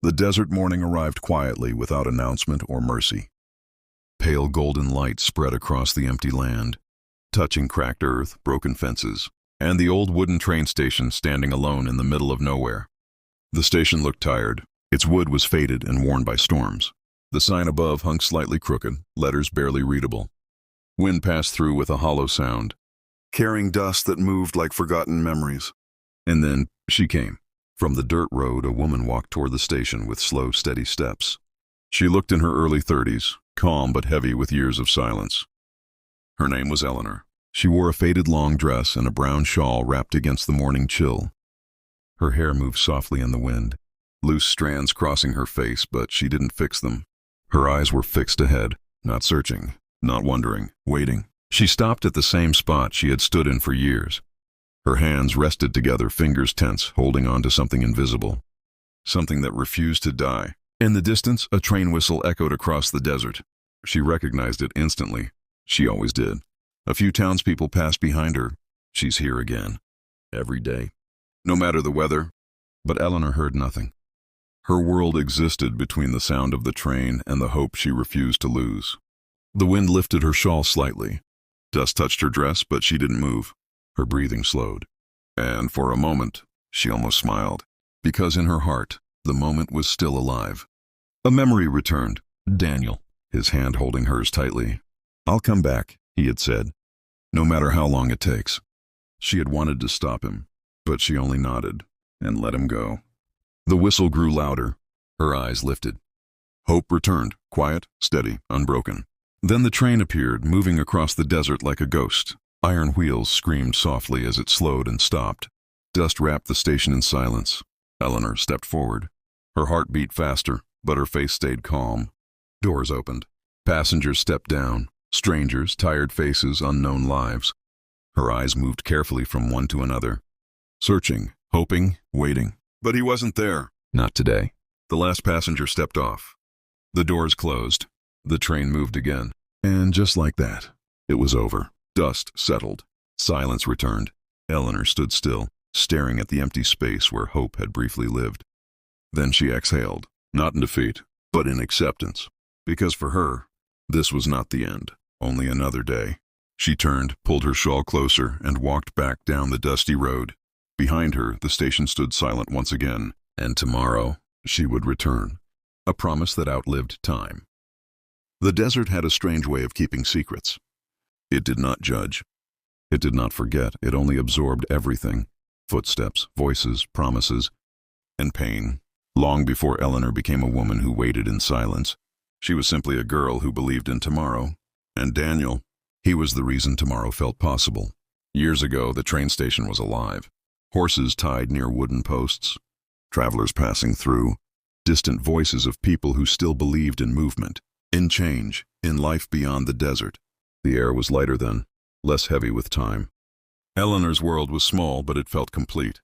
The desert morning arrived quietly without announcement or mercy. Pale golden light spread across the empty land, touching cracked earth, broken fences, and the old wooden train station standing alone in the middle of nowhere. The station looked tired. Its wood was faded and worn by storms. The sign above hung slightly crooked, letters barely readable. Wind passed through with a hollow sound, carrying dust that moved like forgotten memories. And then she came. From the dirt road, a woman walked toward the station with slow, steady steps. She looked in her early 30s, calm but heavy with years of silence. Her name was Eleanor. She wore a faded long dress and a brown shawl wrapped against the morning chill. Her hair moved softly in the wind, loose strands crossing her face, but she didn't fix them. Her eyes were fixed ahead, not searching, not wondering, waiting. She stopped at the same spot she had stood in for years. Her hands rested together, fingers tense, holding on to something invisible, something that refused to die. In the distance, a train whistle echoed across the desert. She recognized it instantly. She always did. A few townspeople passed behind her. She's here again. Every day. No matter the weather. But Eleanor heard nothing. Her world existed between the sound of the train and the hope she refused to lose. The wind lifted her shawl slightly. Dust touched her dress, but she didn't move. Her breathing slowed. And for a moment, she almost smiled. Because in her heart, the moment was still alive. A memory returned. Daniel, his hand holding hers tightly. "I'll come back," he had said, "no matter how long it takes." She had wanted to stop him, but she only nodded and let him go. The whistle grew louder. Her eyes lifted. Hope returned, quiet, steady, unbroken. Then the train appeared, moving across the desert like a ghost. Iron wheels screamed softly as it slowed and stopped. Dust wrapped the station in silence. Eleanor stepped forward. Her heart beat faster, but her face stayed calm. Doors opened. Passengers stepped down. Strangers, tired faces, unknown lives. Her eyes moved carefully from one to another. Searching, hoping, waiting. But he wasn't there. Not today. The last passenger stepped off. The doors closed. The train moved again. And just like that, it was over. Dust settled. Silence returned. Eleanor stood still, staring at the empty space where hope had briefly lived. Then she exhaled, not in defeat, but in acceptance. Because for her, this was not the end, only another day. She turned, pulled her shawl closer, and walked back down the dusty road. Behind her, the station stood silent once again, and tomorrow she would return. A promise that outlived time. The desert had a strange way of keeping secrets. It did not judge. It did not forget. It only absorbed everything. Footsteps, voices, promises, and pain. Long before Eleanor became a woman who waited in silence, she was simply a girl who believed in tomorrow. And Daniel, he was the reason tomorrow felt possible. Years ago, the train station was alive. Horses tied near wooden posts. Travelers passing through. Distant voices of people who still believed in movement, in change, in life beyond the desert. The air was lighter then, less heavy with time. Eleanor's world was small, but it felt complete.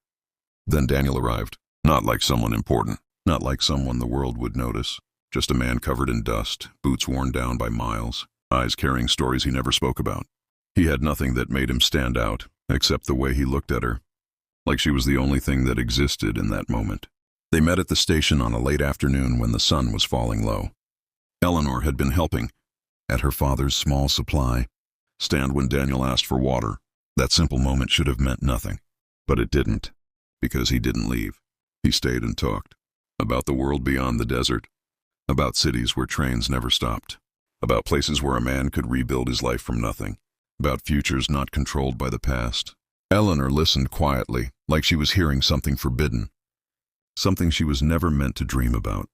Then Daniel arrived, not like someone important, not like someone the world would notice, just a man covered in dust, boots worn down by miles, eyes carrying stories he never spoke about. He had nothing that made him stand out, except the way he looked at her, like she was the only thing that existed in that moment. They met at the station on a late afternoon when the sun was falling low. Eleanor had been helping, at her father's small supply stand when Daniel asked for water. That simple moment should have meant nothing, but it didn't, because he didn't leave. He stayed and talked about the world beyond the desert, about cities where trains never stopped, about places where a man could rebuild his life from nothing, about futures not controlled by the past. Eleanor listened quietly, like she was hearing something forbidden, something she was never meant to dream about.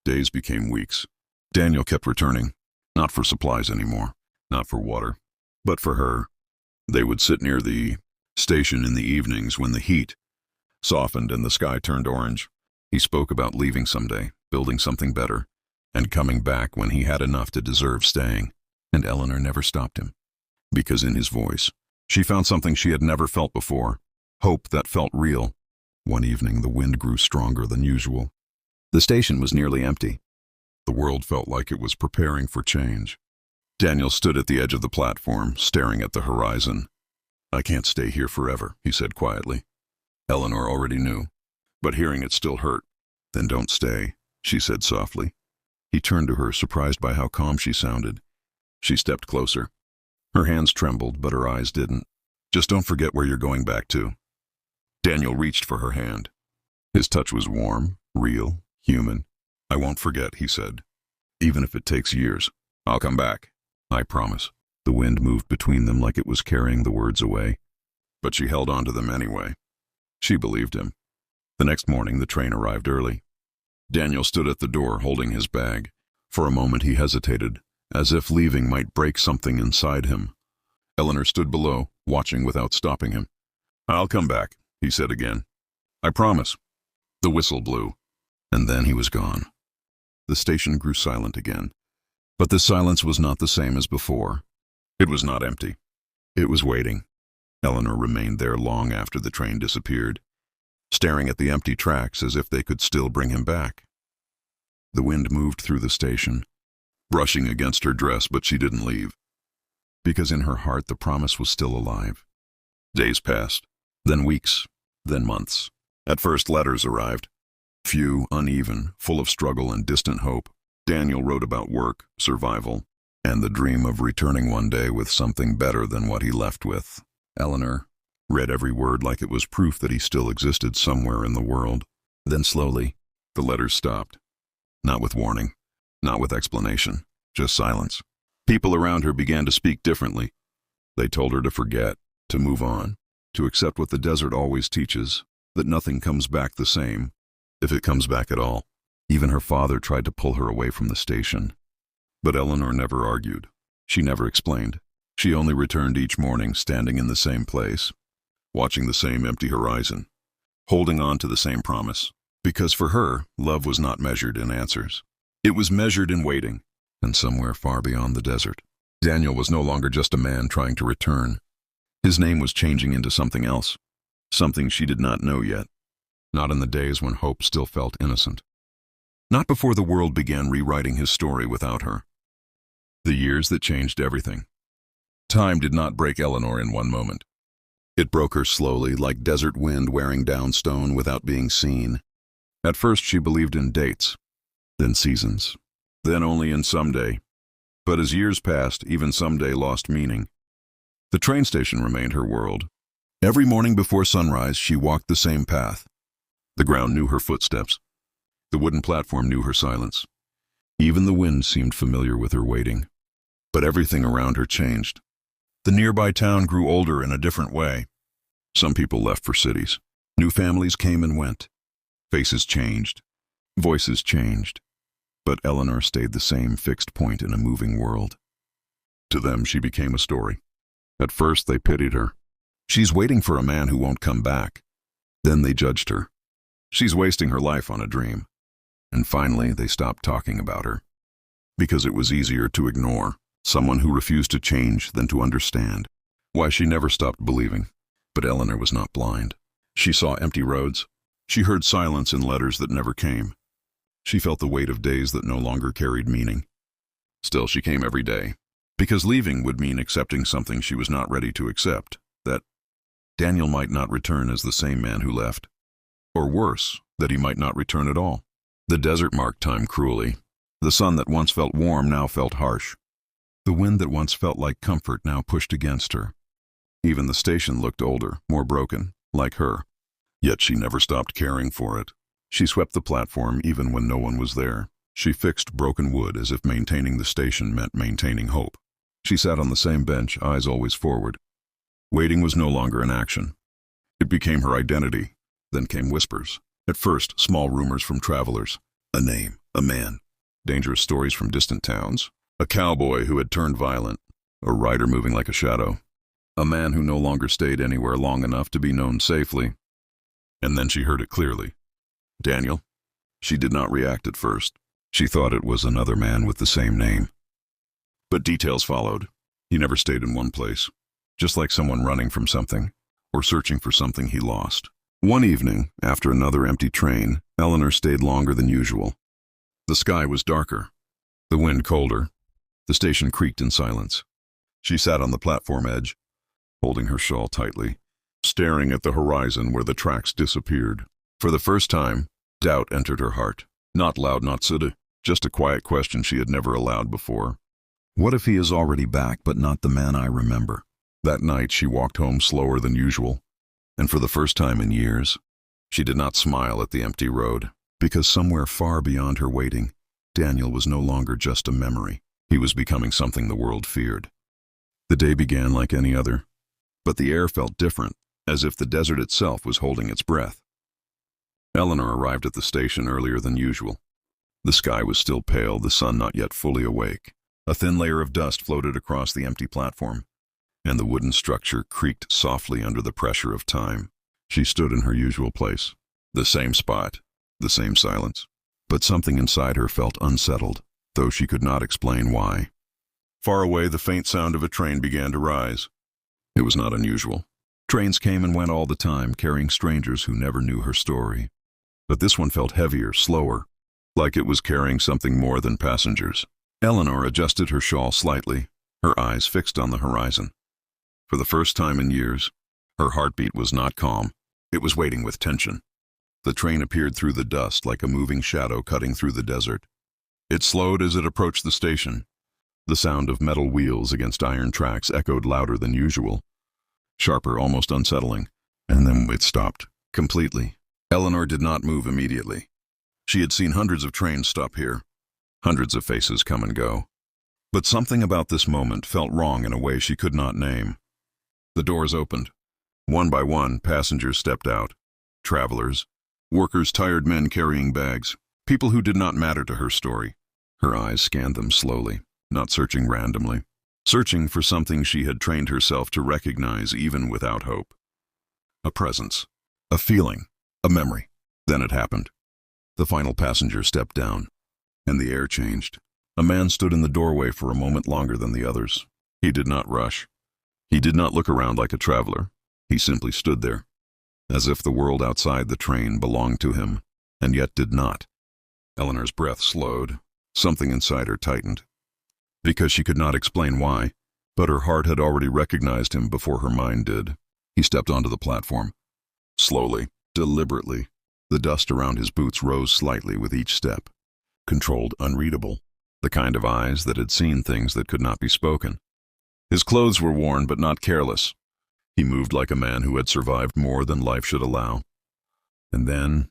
Days became weeks. Daniel kept returning. Not for supplies anymore, not for water, but for her. They would sit near the station in the evenings when the heat softened and the sky turned orange. He spoke about leaving someday, building something better, and coming back when he had enough to deserve staying. And Eleanor never stopped him, because in his voice, she found something she had never felt before, hope that felt real. One evening, the wind grew stronger than usual. The station was nearly empty. The world felt like it was preparing for change. Daniel stood at the edge of the platform, staring at the horizon. "I can't stay here forever," he said quietly. Eleanor already knew, but hearing it still hurt. "Then don't stay," she said softly. He turned to her, surprised by how calm she sounded. She stepped closer. Her hands trembled, but her eyes didn't. "Just don't forget where you're going back to." Daniel reached for her hand. His touch was warm, real, human. "I won't forget," he said. "Even if it takes years. I'll come back. I promise." The wind moved between them like it was carrying the words away. But she held on to them anyway. She believed him. The next morning, the train arrived early. Daniel stood at the door, holding his bag. For a moment he hesitated, as if leaving might break something inside him. Eleanor stood below, watching without stopping him. "I'll come back," he said again. "I promise." The whistle blew, and then he was gone. The station grew silent again. But the silence was not the same as before. It was not empty. It was waiting. Eleanor remained there long after the train disappeared, staring at the empty tracks as if they could still bring him back. The wind moved through the station, brushing against her dress, but she didn't leave, because in her heart the promise was still alive. Days passed, then weeks, then months. At first letters arrived. Few, uneven, full of struggle and distant hope. Daniel wrote about work, survival, and the dream of returning one day with something better than what he left with. Eleanor read every word like it was proof that he still existed somewhere in the world. Then slowly, the letters stopped. Not with warning, not with explanation, just silence. People around her began to speak differently. They told her to forget, to move on, to accept what the desert always teaches, that nothing comes back the same, if it comes back at all. Even her father tried to pull her away from the station. But Eleanor never argued. She never explained. She only returned each morning, standing in the same place, watching the same empty horizon, holding on to the same promise. Because for her, love was not measured in answers. It was measured in waiting, and somewhere far beyond the desert. Daniel was no longer just a man trying to return. His name was changing into something else, something she did not know yet. Not in the days when hope still felt innocent. Not before the world began rewriting his story without her. The years that changed everything. Time did not break Eleanor in one moment. It broke her slowly, like desert wind wearing down stone without being seen. At first she believed in dates, then seasons, then only in someday. But as years passed, even someday lost meaning. The train station remained her world. Every morning before sunrise, she walked the same path. The ground knew her footsteps. The wooden platform knew her silence. Even the wind seemed familiar with her waiting. But everything around her changed. The nearby town grew older in a different way. Some people left for cities. New families came and went. Faces changed. Voices changed. But Eleanor stayed the same fixed point in a moving world. To them, she became a story. At first, they pitied her. She's waiting for a man who won't come back. Then they judged her. She's wasting her life on a dream. And finally, they stopped talking about her. Because it was easier to ignore someone who refused to change than to understand. Why, she never stopped believing. But Eleanor was not blind. She saw empty roads. She heard silence in letters that never came. She felt the weight of days that no longer carried meaning. Still, she came every day. Because leaving would mean accepting something she was not ready to accept. That Daniel might not return as the same man who left. Or worse, that he might not return at all. The desert marked time cruelly. The sun that once felt warm now felt harsh. The wind that once felt like comfort now pushed against her. Even the station looked older, more broken, like her. Yet she never stopped caring for it. She swept the platform even when no one was there. She fixed broken wood as if maintaining the station meant maintaining hope. She sat on the same bench, eyes always forward. Waiting was no longer an action. It became her identity. Then came whispers. At first, small rumors from travelers. A name, a man. Dangerous stories from distant towns. A cowboy who had turned violent. A rider moving like a shadow. A man who no longer stayed anywhere long enough to be known safely. And then she heard it clearly. Daniel. She did not react at first. She thought it was another man with the same name. But details followed. He never stayed in one place. Just like someone running from something, or searching for something he lost. One evening, after another empty train, Eleanor stayed longer than usual. The sky was darker, the wind colder. The station creaked in silence. She sat on the platform edge, holding her shawl tightly, staring at the horizon where the tracks disappeared. For the first time, Doubt entered her heart. Not loud, not sudden, just a quiet question she had never allowed before. What if he is already back, but not the man I remember? That night she walked home slower than usual, and for the first time in years, she did not smile at the empty road, because somewhere far beyond her waiting, Daniel was no longer just a memory. He was becoming something the world feared. The day began like any other, but the air felt different, as if the desert itself was holding its breath. Eleanor arrived at the station earlier than usual. The sky was still pale, the sun not yet fully awake. A thin layer of dust floated across the empty platform, and the wooden structure creaked softly under the pressure of time. She stood in her usual place, the same spot, the same silence. But something inside her felt unsettled, though she could not explain why. Far away, the faint sound of a train began to rise. It was not unusual. Trains came and went all the time, carrying strangers who never knew her story. But this one felt heavier, slower, like it was carrying something more than passengers. Eleanor adjusted her shawl slightly, her eyes fixed on the horizon. For the first time in years, her heartbeat was not calm. It was waiting with tension. The train appeared through the dust like a moving shadow cutting through the desert. It slowed as it approached the station. The sound of metal wheels against iron tracks echoed louder than usual, sharper, almost unsettling, and then it stopped, completely. Eleanor did not move immediately. She had seen hundreds of trains stop here, hundreds of faces come and go. But something about this moment felt wrong in a way she could not name. The doors opened. One by one, passengers stepped out. Travelers, workers, tired men carrying bags, people who did not matter to her story. Her eyes scanned them slowly, not searching randomly, searching for something she had trained herself to recognize even without hope. A presence, a feeling, a memory. Then it happened. The final passenger stepped down, and the air changed. A man stood in the doorway for a moment longer than the others. He did not rush. He did not look around like a traveler. He simply stood there, as if the world outside the train belonged to him, and yet did not. Eleanor's breath slowed. Something inside her tightened. Because she could not explain why, but her heart had already recognized him before her mind did. He stepped onto the platform. Slowly, deliberately. The dust around his boots rose slightly with each step. Controlled, unreadable. The kind of eyes that had seen things that could not be spoken. His clothes were worn but not careless. He moved like a man who had survived more than life should allow. And then,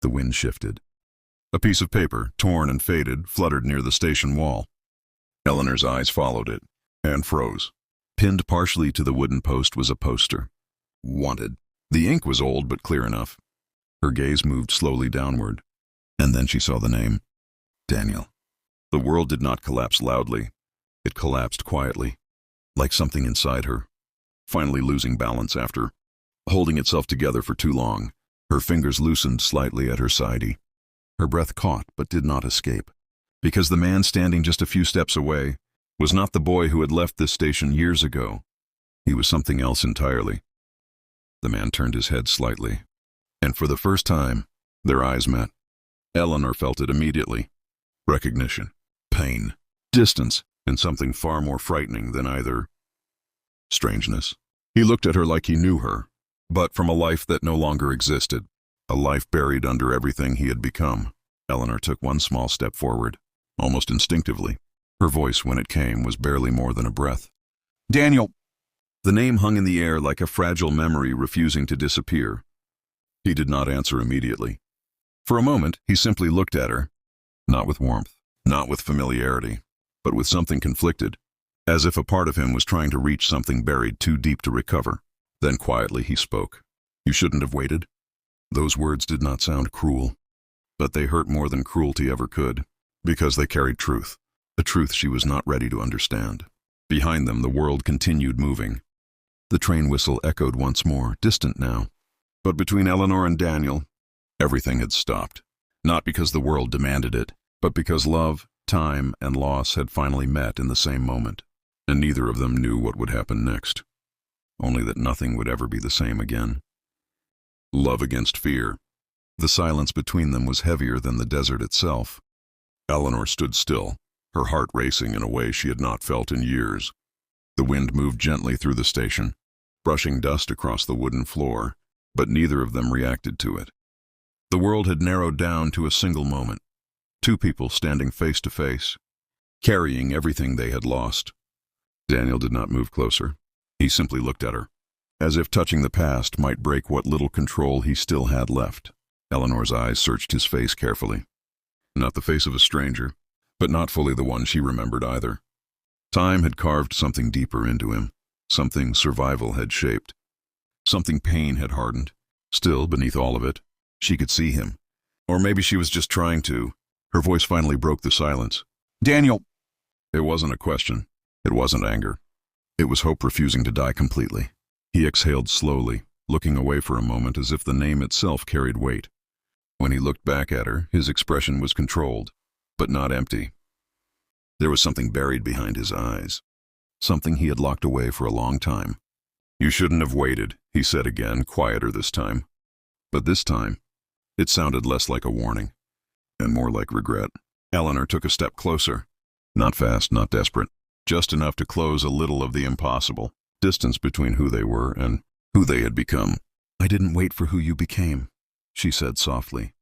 the wind shifted. A piece of paper, torn and faded, fluttered near the station wall. Eleanor's eyes followed it, and froze. Pinned partially to the wooden post was a poster. Wanted. The ink was old but clear enough. Her gaze moved slowly downward, and then she saw the name. Daniel. The world did not collapse loudly. It collapsed quietly, like something inside her, finally losing balance after holding itself together for too long. Her fingers loosened slightly at her side. Her breath caught but did not escape, because the man standing just a few steps away was not the boy who had left this station years ago. He was something else entirely. The man turned his head slightly, and for the first time, their eyes met. Eleanor felt it immediately. Recognition, pain, distance, and something far more frightening than either. Strangeness. He looked at her like he knew her, but from a life that no longer existed, a life buried under everything he had become. Eleanor took one small step forward, almost instinctively. Her voice, when it came, was barely more than a breath. Daniel! The name hung in the air like a fragile memory refusing to disappear. He did not answer immediately. For a moment, he simply looked at her, not with warmth, not with familiarity, but with something conflicted, as if a part of him was trying to reach something buried too deep to recover. Then quietly he spoke. You shouldn't have waited. Those words did not sound cruel, but they hurt more than cruelty ever could, because they carried truth, a truth she was not ready to understand. Behind them, the world continued moving. The train whistle echoed once more, distant now. But between Eleanor and Daniel, everything had stopped. Not because the world demanded it, but because love, time, and loss had finally met in the same moment, and neither of them knew what would happen next. Only that nothing would ever be the same again. Love against fear. The silence between them was heavier than the desert itself. Eleanor stood still, her heart racing in a way she had not felt in years. The wind moved gently through the station, brushing dust across the wooden floor, but neither of them reacted to it. The world had narrowed down to a single moment. Two people standing face to face, carrying everything they had lost. Daniel did not move closer. He simply looked at her, as if touching the past might break what little control he still had left. Eleanor's eyes searched his face carefully. Not the face of a stranger, but not fully the one she remembered either. Time had carved something deeper into him, something survival had shaped, something pain had hardened. Still, beneath all of it, she could see him. Or maybe she was just trying to. Her voice finally broke the silence. "Daniel!" It wasn't a question. It wasn't anger. It was hope refusing to die completely. He exhaled slowly, looking away for a moment as if the name itself carried weight. When he looked back at her, his expression was controlled, but not empty. There was something buried behind his eyes, something he had locked away for a long time. "You shouldn't have waited," he said again, quieter this time. But this time, it sounded less like a warning, and more like regret. Eleanor took a step closer. Not fast, not desperate, just enough to close a little of the impossible distance between who they were and who they had become. "I didn't wait for who you became," she said softly.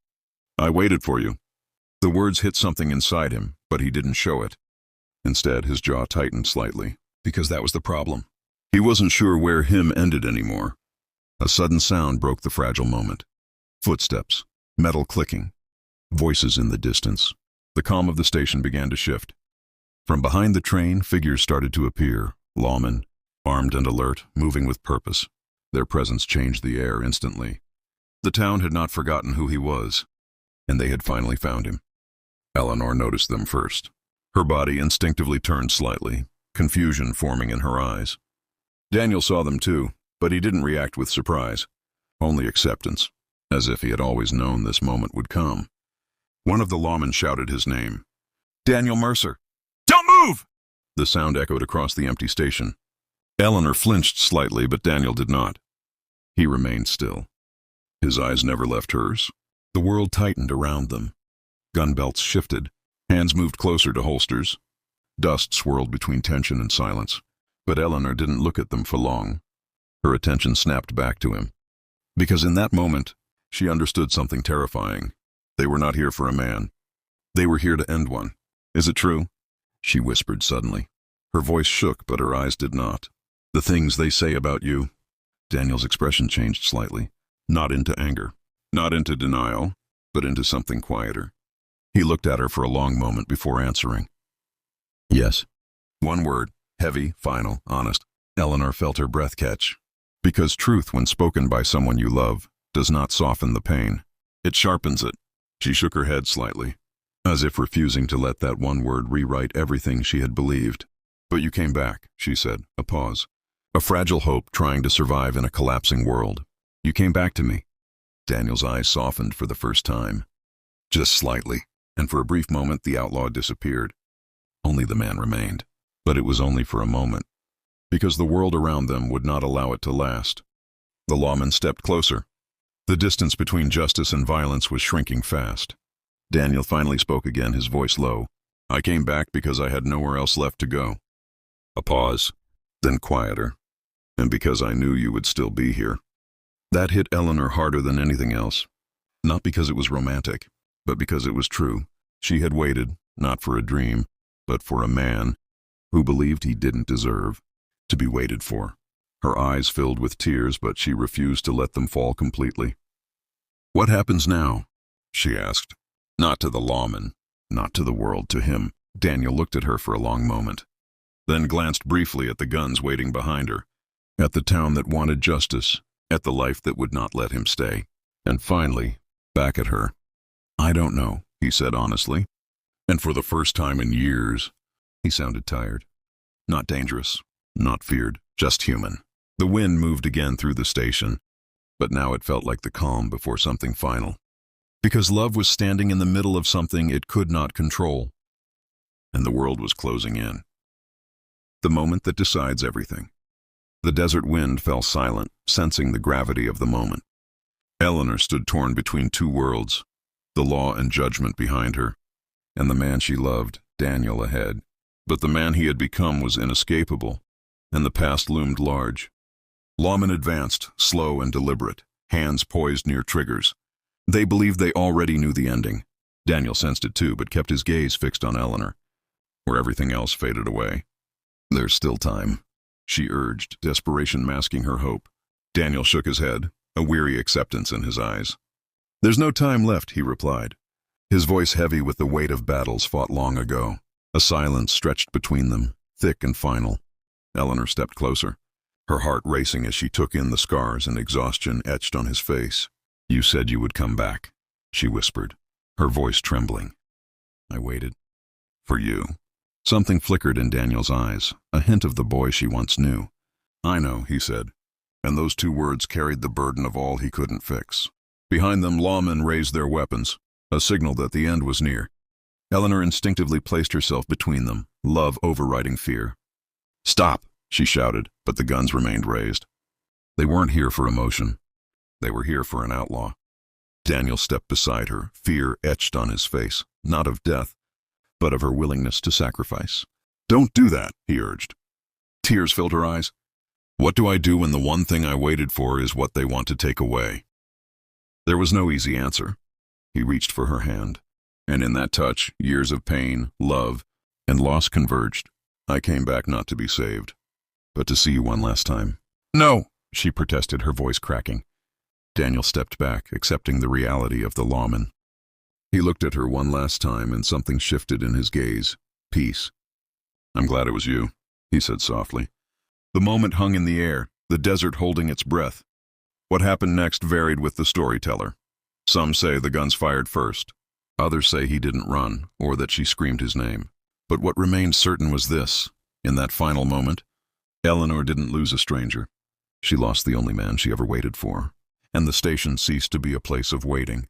"I waited for you." The words hit something inside him, but he didn't show it. Instead, his jaw tightened slightly, because that was the problem. He wasn't sure where him ended anymore. A sudden sound broke the fragile moment. Footsteps, metal clicking, voices in the distance. The calm of the station began to shift. From behind the train, figures started to appear, lawmen, armed and alert, moving with purpose. Their presence changed the air instantly. The town had not forgotten who he was, and they had finally found him. Eleanor noticed them first. Her body instinctively turned slightly, confusion forming in her eyes. Daniel saw them too, but he didn't react with surprise, only acceptance, as if he had always known this moment would come. One of the lawmen shouted his name. "Daniel Mercer!" "Don't move!" The sound echoed across the empty station. Eleanor flinched slightly, but Daniel did not. He remained still. His eyes never left hers. The world tightened around them. Gun belts shifted. Hands moved closer to holsters. Dust swirled between tension and silence. But Eleanor didn't look at them for long. Her attention snapped back to him. Because in that moment, she understood something terrifying. They were not here for a man. They were here to end one. "Is it true?" she whispered suddenly. Her voice shook, but her eyes did not. "The things they say about you." Daniel's expression changed slightly. Not into anger, not into denial, but into something quieter. He looked at her for a long moment before answering. "Yes." One word, heavy, final, honest. Eleanor felt her breath catch. Because truth, when spoken by someone you love, does not soften the pain. It sharpens it. She shook her head slightly, as if refusing to let that one word rewrite everything she had believed. "But you came back," she said, a pause. "A fragile hope trying to survive in a collapsing world. You came back to me." Daniel's eyes softened for the first time. Just slightly, and for a brief moment the outlaw disappeared. Only the man remained. But it was only for a moment, because the world around them would not allow it to last. The lawman stepped closer. The distance between justice and violence was shrinking fast. Daniel finally spoke again, his voice low. "I came back because I had nowhere else left to go." A pause, then quieter. "And because I knew you would still be here." That hit Eleanor harder than anything else. Not because it was romantic, but because it was true. She had waited, not for a dream, but for a man who believed he didn't deserve to be waited for. Her eyes filled with tears, but she refused to let them fall completely. "What happens now?" she asked. Not to the lawman, not to the world, to him. Daniel looked at her for a long moment, then glanced briefly at the guns waiting behind her, at the town that wanted justice, at the life that would not let him stay, and finally, back at her. "I don't know," he said honestly. And for the first time in years, he sounded tired. Not dangerous, not feared, just human. The wind moved again through the station, but now it felt like the calm before something final. Because love was standing in the middle of something it could not control, and the world was closing in. The moment that decides everything. The desert wind fell silent, sensing the gravity of the moment. Eleanor stood torn between two worlds, the law and judgment behind her, and the man she loved, Daniel, ahead. But the man he had become was inescapable, and the past loomed large. Lawmen advanced, slow and deliberate, hands poised near triggers. They believed they already knew the ending. Daniel sensed it too, but kept his gaze fixed on Eleanor, where everything else faded away. "There's still time," she urged, desperation masking her hope. Daniel shook his head, a weary acceptance in his eyes. "There's no time left," he replied, his voice heavy with the weight of battles fought long ago. A silence stretched between them, thick and final. Eleanor stepped closer, her heart racing as she took in the scars and exhaustion etched on his face. "You said you would come back," she whispered, her voice trembling. "I waited. For you." Something flickered in Daniel's eyes, a hint of the boy she once knew. "I know," he said, and those two words carried the burden of all he couldn't fix. Behind them, lawmen raised their weapons, a signal that the end was near. Eleanor instinctively placed herself between them, love overriding fear. "Stop!" she shouted, but the guns remained raised. They weren't here for emotion. They were here for an outlaw. Daniel stepped beside her, fear etched on his face, not of death, but of her willingness to sacrifice. "Don't do that," he urged. Tears filled her eyes. "What do I do when the one thing I waited for is what they want to take away?" There was no easy answer. He reached for her hand, and in that touch, years of pain, love, and loss converged. "I came back not to be saved, but to see you one last time." "No," she protested, her voice cracking. Daniel stepped back, accepting the reality of the lawman. He looked at her one last time, and something shifted in his gaze. Peace. "I'm glad it was you," he said softly. The moment hung in the air, the desert holding its breath. What happened next varied with the storyteller. Some say the guns fired first. Others say he didn't run, or that she screamed his name. But what remained certain was this. In that final moment, Eleanor didn't lose a stranger. She lost the only man she ever waited for, and the station ceased to be a place of waiting.